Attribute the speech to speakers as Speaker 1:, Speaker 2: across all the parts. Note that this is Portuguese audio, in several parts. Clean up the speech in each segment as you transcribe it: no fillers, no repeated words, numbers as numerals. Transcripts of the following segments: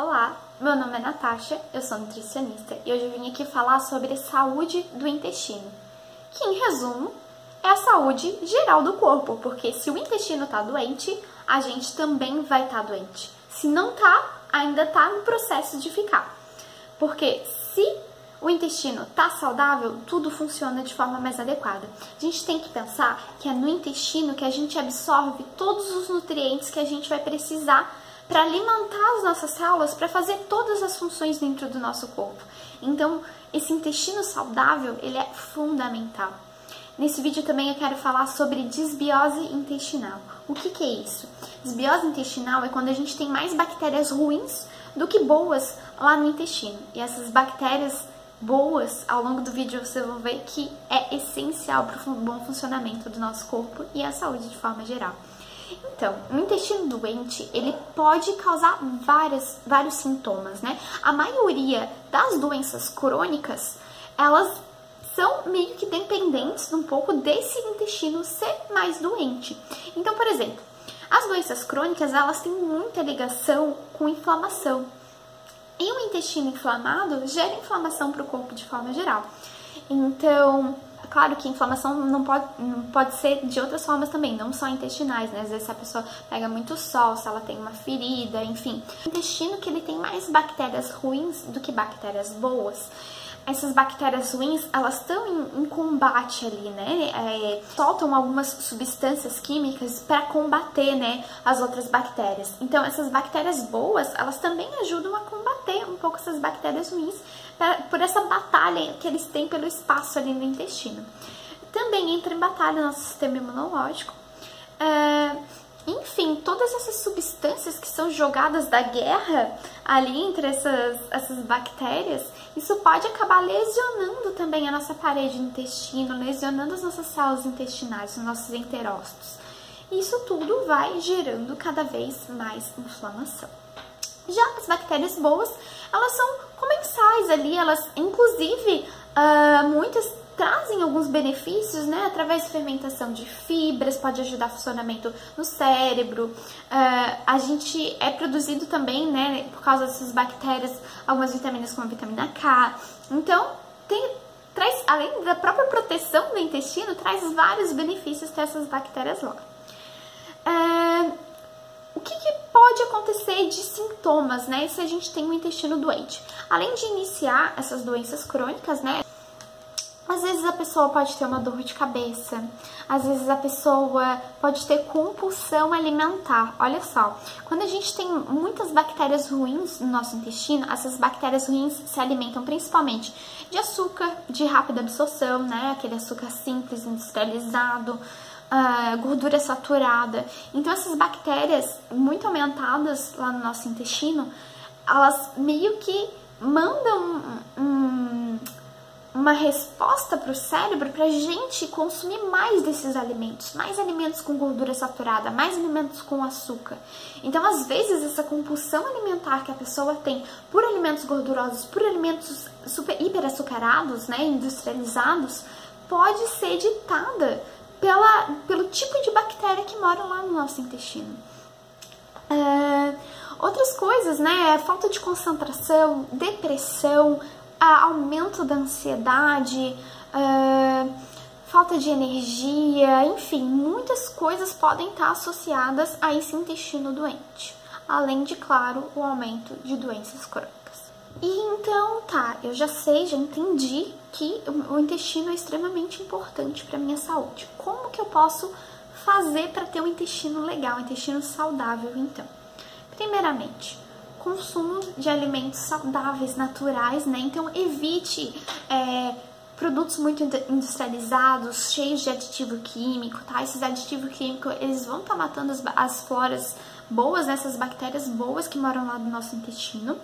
Speaker 1: Olá, meu nome é Natasha, eu sou nutricionista e hoje eu vim aqui falar sobre saúde do intestino, que em resumo é a saúde geral do corpo, porque se o intestino está doente, a gente também vai estar doente. Se não tá, ainda está no processo de ficar. Porque se o intestino está saudável, tudo funciona de forma mais adequada. A gente tem que pensar que é no intestino que a gente absorve todos os nutrientes que a gente vai precisar para alimentar as nossas células, para fazer todas as funções dentro do nosso corpo. Então, esse intestino saudável, ele é fundamental. Nesse vídeo também eu quero falar sobre desbiose intestinal. O que é isso? Desbiose intestinal é quando a gente tem mais bactérias ruins do que boas lá no intestino. E essas bactérias boas, ao longo do vídeo vocês vão ver que é essencial para o bom funcionamento do nosso corpo e a saúde de forma geral. Então, o intestino doente, ele pode causar vários sintomas, né? A maioria das doenças crônicas, elas são meio que dependentes um pouco desse intestino ser mais doente. Então, por exemplo, as doenças crônicas, elas têm muita ligação com inflamação. E o intestino inflamado gera inflamação para o corpo de forma geral. Então, claro que inflamação não pode ser de outras formas também, não só intestinais, né? Às vezes se a pessoa pega muito sol, se ela tem uma ferida, enfim. O intestino que ele tem mais bactérias ruins do que bactérias boas. Essas bactérias ruins, elas estão em combate ali, né? Soltam algumas substâncias químicas para combater, né, as outras bactérias. Então, essas bactérias boas, elas também ajudam a combater um pouco essas bactérias ruins por essa batalha que eles têm pelo espaço ali no intestino. Também entra em batalha o nosso sistema imunológico. Enfim, todas essas substâncias que são jogadas da guerra ali entre essas bactérias, isso pode acabar lesionando também a nossa parede do intestino, lesionando as nossas células intestinais, os nossos enterócitos. Isso tudo vai gerando cada vez mais inflamação. Já as bactérias boas, elas são comensais ali, elas inclusive, muitas trazem alguns benefícios, né, através de fermentação de fibras, pode ajudar o funcionamento no cérebro. A gente é produzido também, né, por causa dessas bactérias, algumas vitaminas como a vitamina K. Então, traz, além da própria proteção do intestino, traz vários benefícios ter essas bactérias lá. O que pode acontecer de sintomas, né, se a gente tem um intestino doente? Além de iniciar essas doenças crônicas, né, às vezes a pessoa pode ter uma dor de cabeça, às vezes a pessoa pode ter compulsão alimentar. Olha só, quando a gente tem muitas bactérias ruins no nosso intestino, essas bactérias ruins se alimentam principalmente de açúcar de rápida absorção, né, aquele açúcar simples, industrializado, gordura saturada. Então essas bactérias muito aumentadas lá no nosso intestino, elas meio que mandam uma resposta para o cérebro para a gente consumir mais desses alimentos, mais alimentos com gordura saturada, mais alimentos com açúcar. Então, às vezes, essa compulsão alimentar que a pessoa tem por alimentos gordurosos, por alimentos hiperaçucarados, né, industrializados, pode ser ditada pelo tipo de bactéria que mora lá no nosso intestino. Outras coisas, né, falta de concentração, depressão, aumento da ansiedade, falta de energia, enfim, muitas coisas podem estar associadas a esse intestino doente, além de, claro, o aumento de doenças crônicas. E então, tá, eu já sei, já entendi que o intestino é extremamente importante para a minha saúde. Como que eu posso fazer para ter um intestino legal, um intestino saudável, então? Primeiramente, consumo de alimentos saudáveis, naturais, né? Então, evite produtos muito industrializados, cheios de aditivo químico, tá? Esses aditivos químicos, eles vão estar matando as floras boas, né? Essas bactérias boas que moram lá no nosso intestino.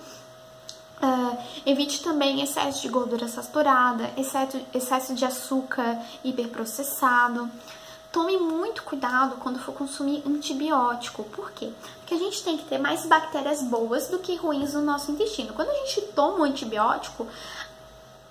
Speaker 1: Evite também excesso de gordura saturada, excesso de açúcar hiperprocessado. Tome muito cuidado quando for consumir antibiótico. Por quê? Porque a gente tem que ter mais bactérias boas do que ruins no nosso intestino. Quando a gente toma um antibiótico,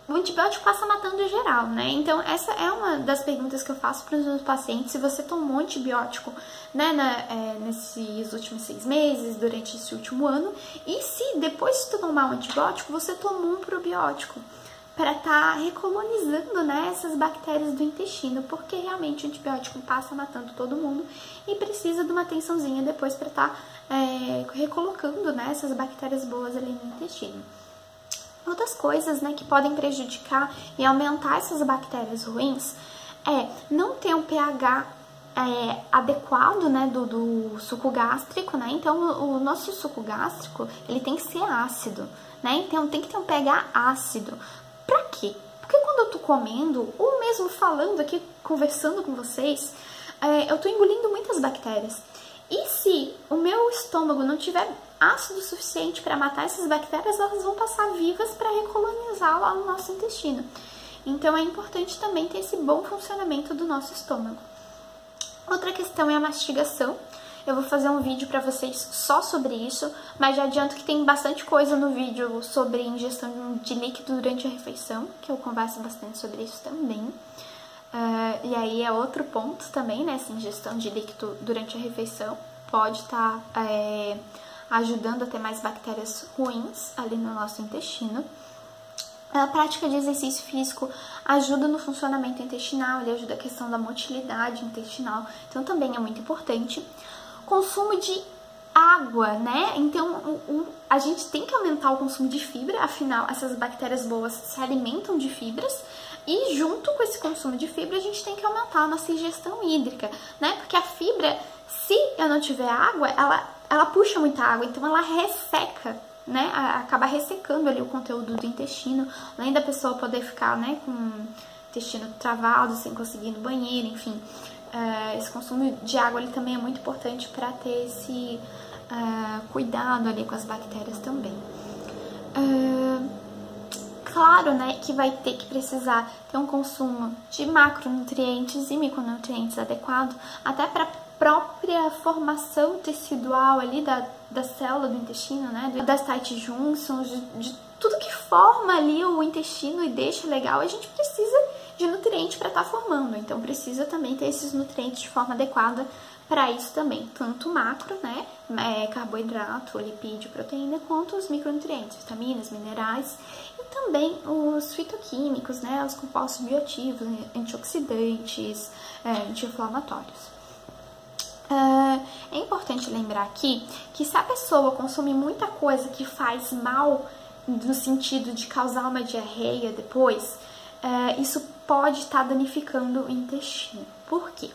Speaker 1: o antibiótico passa matando geral, né? Então, essa é uma das perguntas que eu faço para os meus pacientes. Se você tomou antibiótico, né, nesses últimos 6 meses, durante esse último ano, e se depois de tomar um antibiótico, você tomou um probiótico, para estar recolonizando, né, essas bactérias do intestino, porque realmente o antibiótico passa matando todo mundo e precisa de uma atençãozinha depois para estar recolocando, né, essas bactérias boas ali no intestino. Outras coisas, né, que podem prejudicar e aumentar essas bactérias ruins é não ter um pH adequado, né, do suco gástrico, né? Então, o nosso suco gástrico, ele tem que ser ácido, né? Então, tem que ter um pH ácido. Pra quê? Porque quando eu tô comendo, ou mesmo falando aqui, conversando com vocês, eu tô engolindo muitas bactérias. E se o meu estômago não tiver ácido suficiente para matar essas bactérias, elas vão passar vivas para recolonizar lá no nosso intestino. Então é importante também ter esse bom funcionamento do nosso estômago. Outra questão é a mastigação. Eu vou fazer um vídeo para vocês só sobre isso, mas já adianto que tem bastante coisa no vídeo sobre ingestão de líquido durante a refeição, que eu converso bastante sobre isso também. E aí é outro ponto também, né? Essa ingestão de líquido durante a refeição pode estar ajudando a ter mais bactérias ruins ali no nosso intestino. A prática de exercício físico ajuda no funcionamento intestinal, ele ajuda a questão da motilidade intestinal, então também é muito importante. Consumo de água, né? Então, a gente tem que aumentar o consumo de fibra, afinal, essas bactérias boas se alimentam de fibras, e junto com esse consumo de fibra, a gente tem que aumentar a nossa ingestão hídrica, né? Porque a fibra, se eu não tiver água, ela puxa muita água, então ela resseca, né? Acaba ressecando ali o conteúdo do intestino, além da pessoa poder ficar, né, com o intestino travado, sem conseguir ir no banheiro, enfim. Esse consumo de água ali também é muito importante para ter esse cuidado ali com as bactérias também. Claro, né, que vai ter que precisar ter um consumo de macronutrientes e micronutrientes adequado, até para a própria formação tecidual ali da célula do intestino, né, das tight junctions, de tudo que forma ali o intestino e deixa legal, a gente precisa de nutriente para estar formando, então precisa também ter esses nutrientes de forma adequada para isso também, tanto macro, né, carboidrato, lipídio, proteína, quanto os micronutrientes, vitaminas, minerais e também os fitoquímicos, né, os compostos bioativos, antioxidantes, anti-inflamatórios. É importante lembrar aqui que se a pessoa consumir muita coisa que faz mal, no sentido de causar uma diarreia depois, isso pode estar danificando o intestino. Por quê?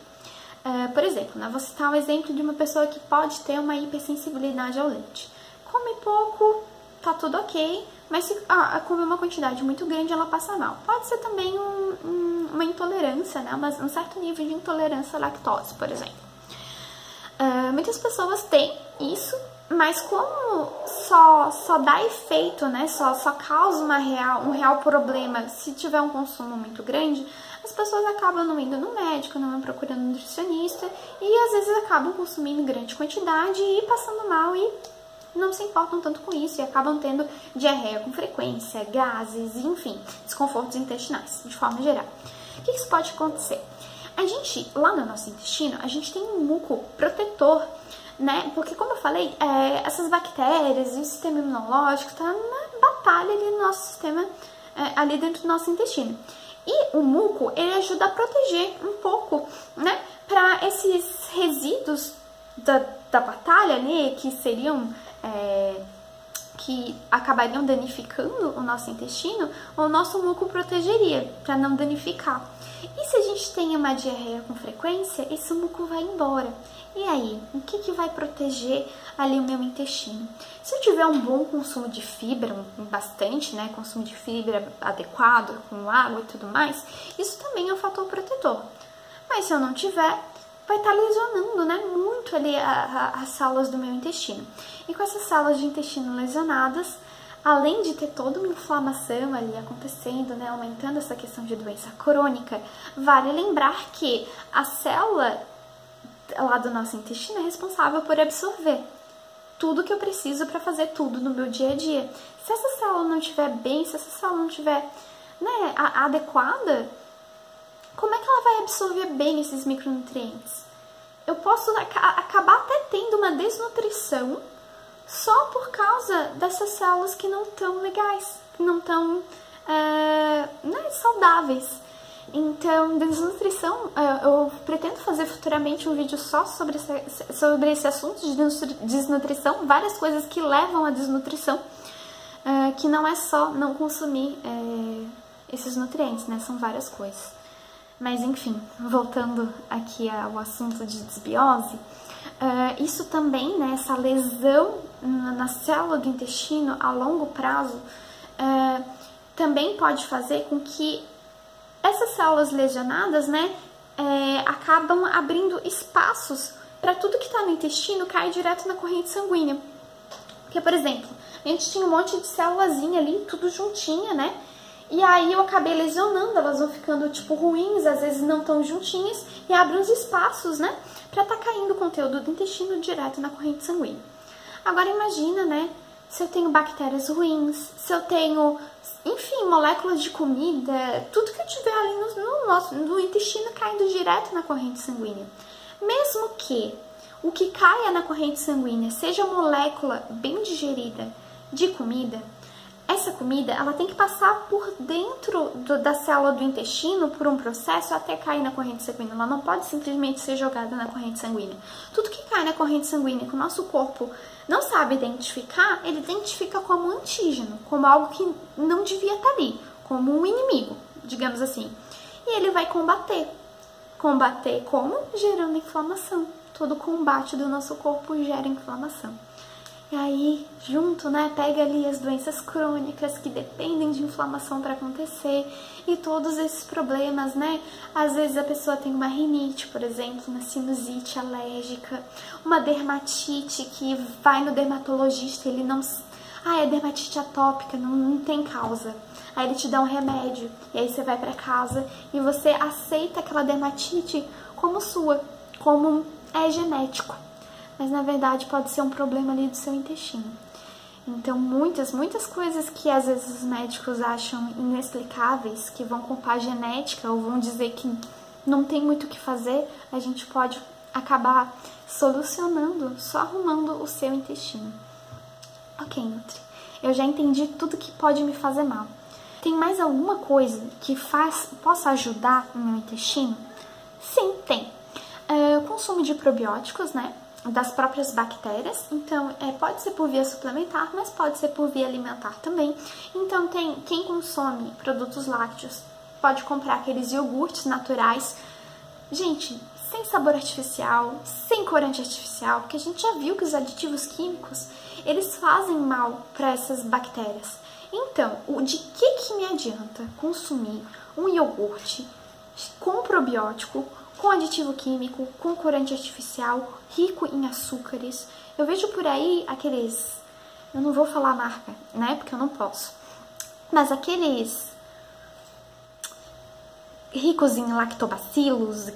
Speaker 1: Por exemplo, né, vou citar um exemplo de uma pessoa que pode ter uma hipersensibilidade ao leite. Come pouco, tá tudo ok, mas se comer uma quantidade muito grande, ela passa mal. Pode ser também uma intolerância, né, um certo nível de intolerância à lactose, por exemplo. Muitas pessoas têm isso, mas como só dá efeito, né, só causa um real problema se tiver um consumo muito grande, as pessoas acabam não indo no médico, não procurando um nutricionista e às vezes acabam consumindo grande quantidade e passando mal e não se importam tanto com isso e acabam tendo diarreia com frequência, gases, enfim, desconfortos intestinais, de forma geral. O que isso pode acontecer? A gente, lá no nosso intestino, a gente tem um muco protetor, né? Porque, como eu falei, essas bactérias e o sistema imunológico tá na batalha ali no nosso sistema, ali dentro do nosso intestino. E o muco, ele ajuda a proteger um pouco, né? Para esses resíduos da batalha ali, que seriam... que acabariam danificando o nosso intestino, o nosso muco protegeria para não danificar. E se a gente tem uma diarreia com frequência, esse muco vai embora. E aí, o que vai proteger ali o meu intestino? Se eu tiver um bom consumo de fibra, bastante, né, consumo de fibra adequado, com água e tudo mais, isso também é um fator protetor. Mas se eu não tiver, vai estar lesionando, né, muito ali as células do meu intestino. E com essas células de intestino lesionadas, além de ter toda uma inflamação ali acontecendo, né, aumentando essa questão de doença crônica, vale lembrar que a célula lá do nosso intestino é responsável por absorver tudo que eu preciso para fazer tudo no meu dia a dia. Se essa célula não estiver bem, se essa célula não estiver né, adequada, como é que ela vai absorver bem esses micronutrientes? Eu posso acabar até tendo uma desnutrição só por causa dessas células que não estão legais, que não estão saudáveis. Então, desnutrição, eu pretendo fazer futuramente um vídeo só sobre esse assunto de desnutrição, várias coisas que levam à desnutrição, que não é só não consumir esses nutrientes, né? São várias coisas. Mas enfim, voltando aqui ao assunto de desbiose, isso também, né, essa lesão na célula do intestino a longo prazo, também pode fazer com que essas células lesionadas, né, acabam abrindo espaços para tudo que está no intestino cair direto na corrente sanguínea. Porque, por exemplo, a gente tinha um monte de célulazinha ali, tudo juntinha, né? E aí eu acabei lesionando, elas vão ficando, tipo, ruins, às vezes não tão juntinhas, e abre uns espaços, né, pra tá caindo o conteúdo do intestino direto na corrente sanguínea. Agora imagina, né, se eu tenho bactérias ruins, se eu tenho, enfim, moléculas de comida, tudo que eu tiver ali no intestino caindo direto na corrente sanguínea. Mesmo que o que caia na corrente sanguínea seja molécula bem digerida de comida, essa comida, ela tem que passar por dentro da célula do intestino por um processo até cair na corrente sanguínea. Ela não pode simplesmente ser jogada na corrente sanguínea. Tudo que cai na corrente sanguínea que o nosso corpo não sabe identificar, ele identifica como antígeno, como algo que não devia estar ali, como um inimigo, digamos assim. E ele vai combater. Combater como? Gerando inflamação. Todo combate do nosso corpo gera inflamação. E aí, junto, né, pega ali as doenças crônicas que dependem de inflamação para acontecer e todos esses problemas, né? Às vezes a pessoa tem uma rinite, por exemplo, uma sinusite alérgica, uma dermatite que vai no dermatologista, ele não... é dermatite atópica, não tem causa. Aí ele te dá um remédio, e aí você vai para casa e você aceita aquela dermatite como sua, como genético. Mas na verdade pode ser um problema ali do seu intestino. Então muitas coisas que às vezes os médicos acham inexplicáveis, que vão culpar a genética ou vão dizer que não tem muito o que fazer, a gente pode acabar solucionando, só arrumando o seu intestino. Ok, Nutri, eu já entendi tudo que pode me fazer mal. Tem mais alguma coisa que possa ajudar o meu intestino? Sim, tem. Consumo de probióticos, né? Das próprias bactérias, então pode ser por via suplementar, mas pode ser por via alimentar também. Então quem consome produtos lácteos pode comprar aqueles iogurtes naturais, gente, sem sabor artificial, sem corante artificial, porque a gente já viu que os aditivos químicos, eles fazem mal para essas bactérias. Então, de que me adianta consumir um iogurte com probiótico, com aditivo químico, com corante artificial, rico em açúcares? Eu vejo por aí aqueles, eu não vou falar a marca, né, porque eu não posso, mas aqueles ricos em lactobacilos,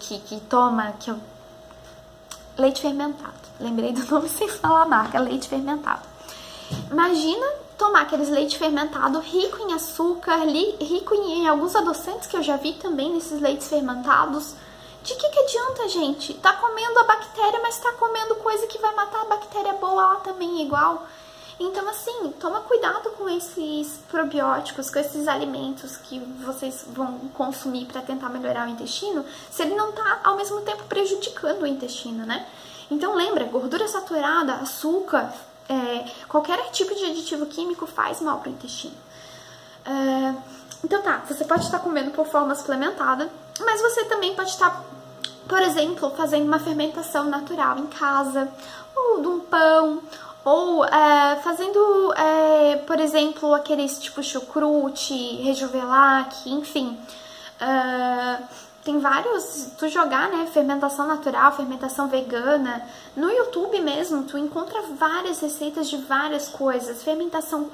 Speaker 1: leite fermentado. Lembrei do nome sem falar a marca, leite fermentado. Imagina tomar aqueles leite fermentado rico em açúcar, rico em alguns adoçantes que eu já vi também nesses leites fermentados. De que adianta, gente? Tá comendo a bactéria, mas tá comendo coisa que vai matar a bactéria boa lá também igual. Então, assim, toma cuidado com esses probióticos, com esses alimentos que vocês vão consumir para tentar melhorar o intestino, se ele não tá, ao mesmo tempo, prejudicando o intestino, né? Então, lembra, gordura saturada, açúcar, qualquer tipo de aditivo químico faz mal pro intestino. Então tá, você pode estar comendo por forma suplementada, mas você também pode estar, por exemplo, fazendo uma fermentação natural em casa, ou de um pão, ou fazendo, por exemplo, aqueles tipo chucrute, rejuvelac, enfim. Tem vários, tu jogar, né, fermentação natural, fermentação vegana, no YouTube mesmo, tu encontra várias receitas de várias coisas, fermentação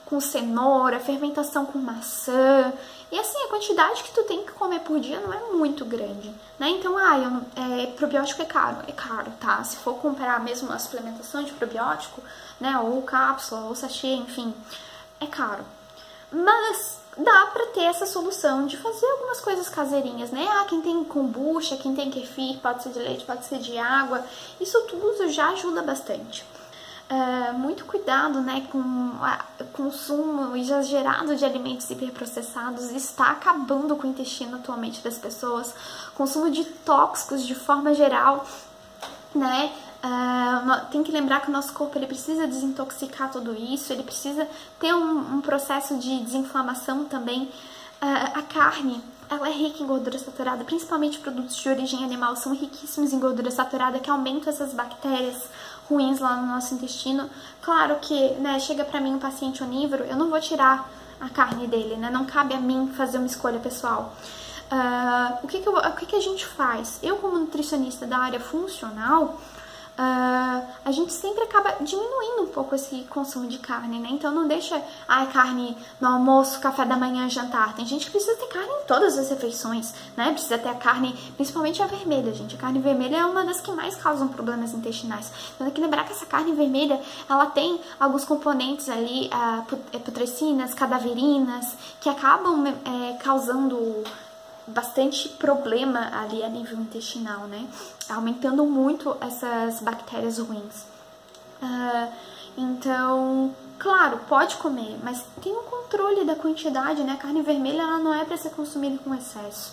Speaker 1: com cenoura, fermentação com maçã, e assim, a quantidade que tu tem que comer por dia não é muito grande, né? Então, probiótico é caro, tá? Se for comprar mesmo a suplementação de probiótico, né, ou cápsula, ou sachê, enfim, é caro. Mas dá pra ter essa solução de fazer algumas coisas caseirinhas, né? Quem tem kombucha, quem tem kefir, pode ser de leite, pode ser de água. Isso tudo já ajuda bastante. Muito cuidado, né, com o consumo exagerado de alimentos hiperprocessados. Está acabando com o intestino atualmente das pessoas. Consumo de tóxicos de forma geral, né? Tem que lembrar que o nosso corpo ele precisa desintoxicar tudo isso, ele precisa ter um processo de desinflamação também. A carne, ela é rica em gordura saturada, principalmente produtos de origem animal são riquíssimos em gordura saturada, que aumentam essas bactérias ruins lá no nosso intestino. Claro que, né, chega pra mim um paciente onívoro, eu não vou tirar a carne dele, né, não cabe a mim fazer uma escolha pessoal. O que a gente faz? Eu, como nutricionista da área funcional, a gente sempre acaba diminuindo um pouco esse consumo de carne, né? Então não deixa carne no almoço, café da manhã, jantar. Tem gente que precisa ter carne em todas as refeições, né? Precisa ter a carne, principalmente a vermelha, gente. A carne vermelha é uma das que mais causam problemas intestinais. Então tem que lembrar que essa carne vermelha, ela tem alguns componentes ali, putrecinas, cadaverinas, que acabam causando bastante problema ali a nível intestinal, né? Aumentando muito essas bactérias ruins. Então, claro, pode comer, mas tem um controle da quantidade, né? A carne vermelha, ela não é para ser consumida com excesso.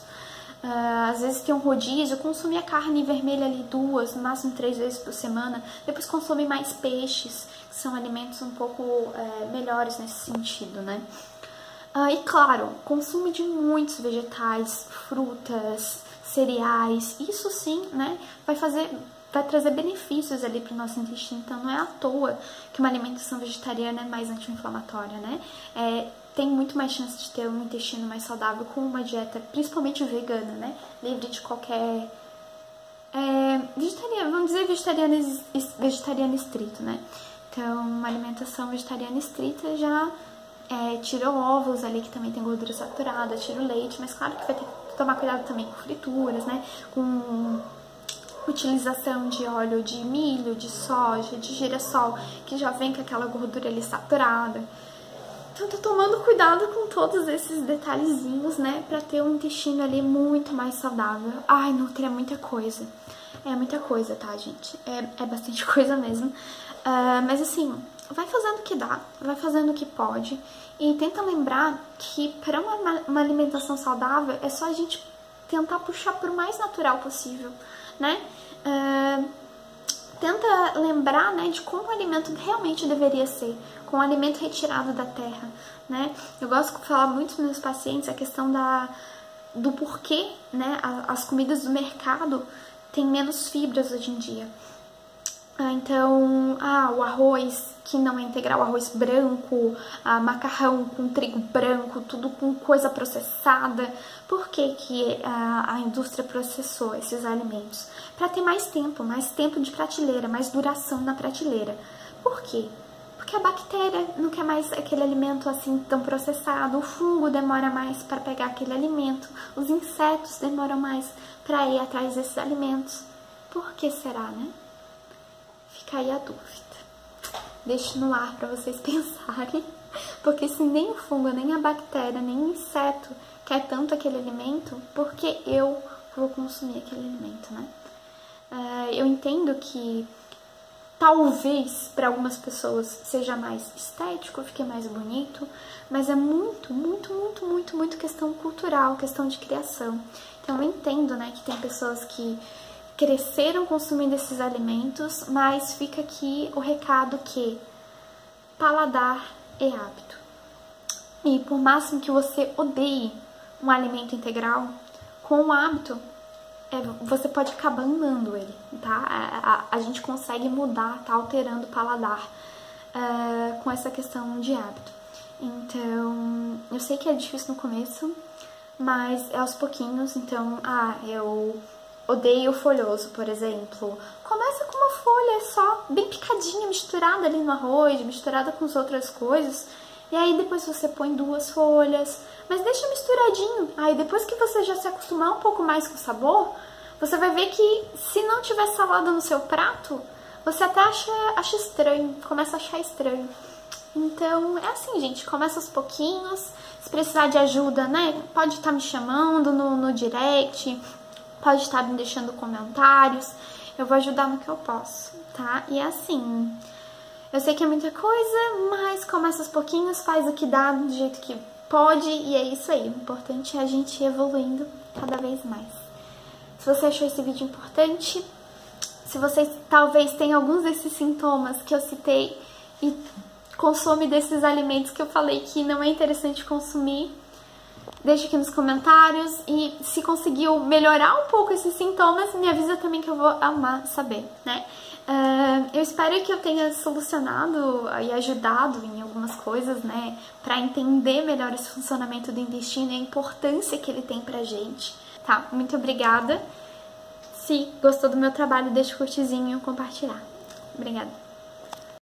Speaker 1: Às vezes tem um rodízio, consumir a carne vermelha ali 2, no máximo 3 vezes por semana. Depois consome mais peixes, que são alimentos um pouco melhores nesse sentido, né? E claro, consumo de muitos vegetais, frutas, cereais, isso sim, né, vai trazer benefícios ali para o nosso intestino. Então não é à toa que uma alimentação vegetariana é mais anti-inflamatória, né? Tem muito mais chance de ter um intestino mais saudável com uma dieta, principalmente vegana, né? Livre de qualquer vegetariano, vamos dizer vegetariano estrito, né? Então, uma alimentação vegetariana estrita já tira ovos ali, que também tem gordura saturada, tira o leite, mas claro que vai ter que tomar cuidado também com frituras, né? Com utilização de óleo de milho, de soja, de girassol, que já vem com aquela gordura ali saturada. Então, tô tomando cuidado com todos esses detalhezinhos, né? Pra ter um intestino ali muito mais saudável. Ai, nutri é muita coisa. É muita coisa, tá, gente? É bastante coisa mesmo. Mas assim, vai fazendo o que dá, vai fazendo o que pode. E tenta lembrar que para uma alimentação saudável é só a gente tentar puxar pro mais natural possível, né? Tenta lembrar, né, de como o alimento realmente deveria ser, com o alimento retirado da terra, né? Eu gosto de falar muito para meus pacientes a questão do porquê, né, as comidas do mercado têm menos fibras hoje em dia. Então, o arroz que não é integral, arroz branco, macarrão com trigo branco, tudo com coisa processada. Por que a indústria processou esses alimentos? Para ter mais tempo de prateleira, mais duração na prateleira. Por quê? Porque a bactéria não quer mais aquele alimento assim tão processado, o fungo demora mais para pegar aquele alimento, os insetos demoram mais para ir atrás desses alimentos. Por que será, né? Fica aí a dúvida. Deixo no ar para vocês pensarem, porque se nem o fungo, nem a bactéria, nem o inseto quer tanto aquele alimento, por que eu vou consumir aquele alimento, né? Eu entendo que talvez para algumas pessoas seja mais estético, fique mais bonito, mas é muito questão cultural, questão de criação. Então eu entendo, né, que tem pessoas que cresceram consumindo esses alimentos, mas fica aqui o recado que paladar é hábito. E por máximo que você odeie um alimento integral, com o hábito, você pode acabar amando ele, tá? A gente consegue mudar, tá alterando o paladar com essa questão de hábito. Então, eu sei que é difícil no começo, mas é aos pouquinhos. Então, eu odeio folhoso, por exemplo. Começa com uma folha só, bem picadinha, misturada ali no arroz, misturada com as outras coisas. E aí depois você põe 2 folhas, mas deixa misturadinho. Aí depois que você já se acostumar um pouco mais com o sabor, você vai ver que se não tiver salada no seu prato, você até acha estranho, começa a achar estranho. Então, é assim, gente, começa aos pouquinhos. Se precisar de ajuda, né, pode estar me chamando no direct, pode estar me deixando comentários. Eu vou ajudar no que eu posso, tá? E é assim, eu sei que é muita coisa, mas começa aos pouquinhos, faz o que dá do jeito que pode, e é isso aí. O importante é a gente ir evoluindo cada vez mais. Se você achou esse vídeo importante, se você talvez tenha alguns desses sintomas que eu citei e consome desses alimentos que eu falei que não é interessante consumir, deixa aqui nos comentários, e se conseguiu melhorar um pouco esses sintomas, me avisa também que eu vou amar saber, né? Eu espero que eu tenha solucionado e ajudado em algumas coisas, né? Pra entender melhor esse funcionamento do intestino e a importância que ele tem pra gente, tá? Muito obrigada. Se gostou do meu trabalho, deixa o curtizinho e compartilhar. Obrigada.